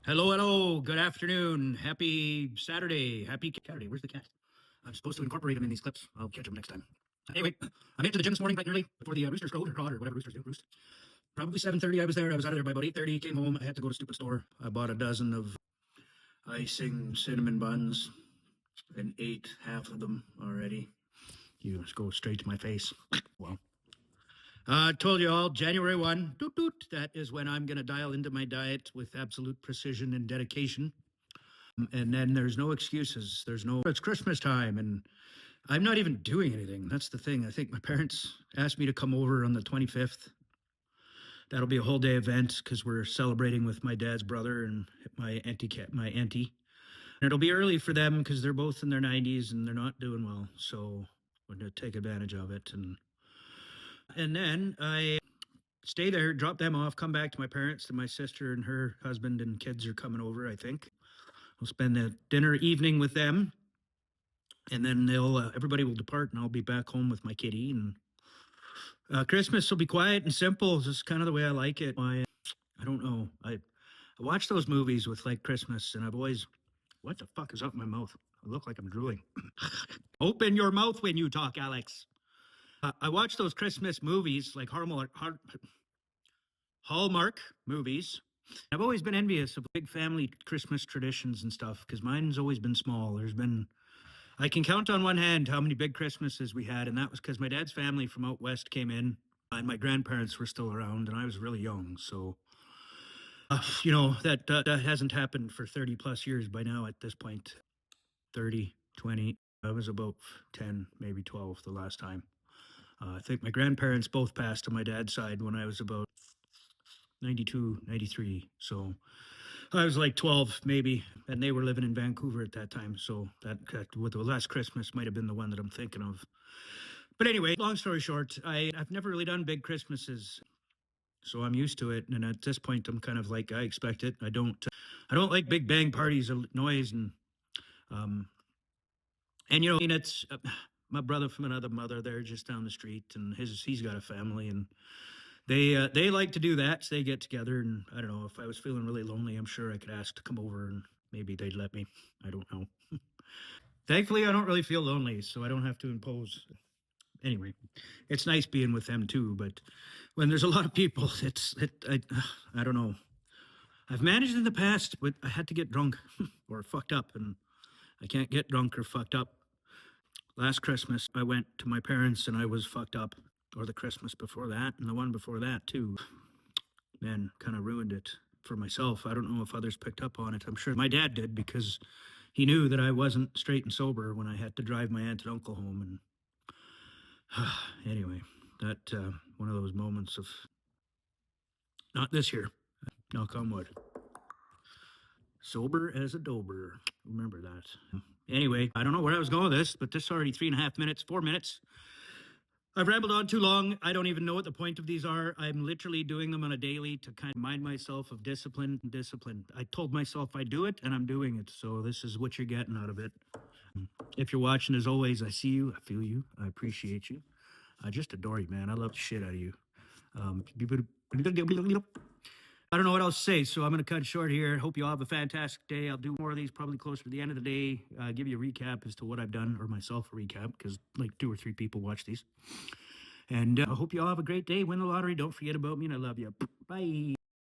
Hello, hello. Good afternoon. Happy Saturday. Happy Saturday. Where's the cat? I'm supposed to incorporate him in these clips. I'll catch him next time. Anyway, I made it to the gym this morning bright and early before the roosters crowed or crowed or whatever roosters do. Roost. Probably 7:30. I was there. I was out of there by about 8:30. Came home. I had to go to stupid store. I bought a dozen of icing cinnamon buns and ate half of them already. You just go straight to my face. Well, I told you all, January 1, doot, doot, that is when I'm going to dial into my diet with absolute precision and dedication. And then there's no excuses. It's Christmas time and I'm not even doing anything. That's the thing. I think my parents asked me to come over on the 25th. That'll be a whole day event because we're celebrating with my dad's brother and my auntie. And it'll be early for them because they're both in their 90s and they're not doing well. So we're going to take advantage of it. And then I stay there, drop them off, come back to my parents, and my sister and her husband and kids are coming over, I think. I'll spend the dinner evening with them, and then everybody will depart, and I'll be back home with my kitty. And Christmas will be quiet and simple. Just kind of the way I like it. I don't know. I watch those movies with like Christmas, and I've always, what the fuck is up in my mouth? I look like I'm drooling. Open your mouth when you talk, Alex. I watch those Christmas movies, like Hallmark movies. I've always been envious of big family Christmas traditions and stuff because mine's always been small. I can count on one hand how many big Christmases we had, and that was because my dad's family from out west came in, and my grandparents were still around, and I was really young. So, that hasn't happened for 30 plus years by now at this point. 30, 20. I was about 10, maybe 12 the last time. I think my grandparents both passed on my dad's side when I was about 92, 93. So I was like 12 maybe, and they were living in Vancouver at that time. So that with the last Christmas might have been the one that I'm thinking of. But anyway, long story short, I've never really done big Christmases, so I'm used to it. And at this point, I'm kind of like I expect it. I don't like big bang parties of noise um, and it's my brother from another mother. They're just down the street, and he's got a family, and they like to do that. So they get together, and I don't know if I was feeling really lonely. I'm sure I could ask to come over, and maybe they'd let me. I don't know. Thankfully, I don't really feel lonely, so I don't have to impose. Anyway, it's nice being with them too. But when there's a lot of people, I don't know. I've managed in the past, but I had to get drunk or fucked up, and I can't get drunk or fucked up. Last Christmas, I went to my parents and I was fucked up, or the Christmas before that, and the one before that too. Man, kind of ruined it for myself. I don't know if others picked up on it. I'm sure my dad did because he knew that I wasn't straight and sober when I had to drive my aunt and uncle home. And anyway, that one of those moments of not this year. Knock on wood. Sober as a dober. Remember that. Anyway, I don't know where I was going with this, but this is already 3.5 minutes, 4 minutes. I've rambled on too long. I don't even know what the point of these are. I'm literally doing them on a daily to kind of remind myself of discipline. I told myself I'd do it, and I'm doing it. So this is what you're getting out of it. If you're watching, as always, I see you, I feel you, I appreciate you. I just adore you, man. I love the shit out of you. I don't know what else to say, so I'm going to cut it short here. Hope you all have a fantastic day. I'll do more of these probably closer to the end of the day. Give you a recap as to what I've done, or myself a recap, because like 2 or 3 people watch these. And I hope you all have a great day. Win the lottery. Don't forget about me, and I love you. Bye.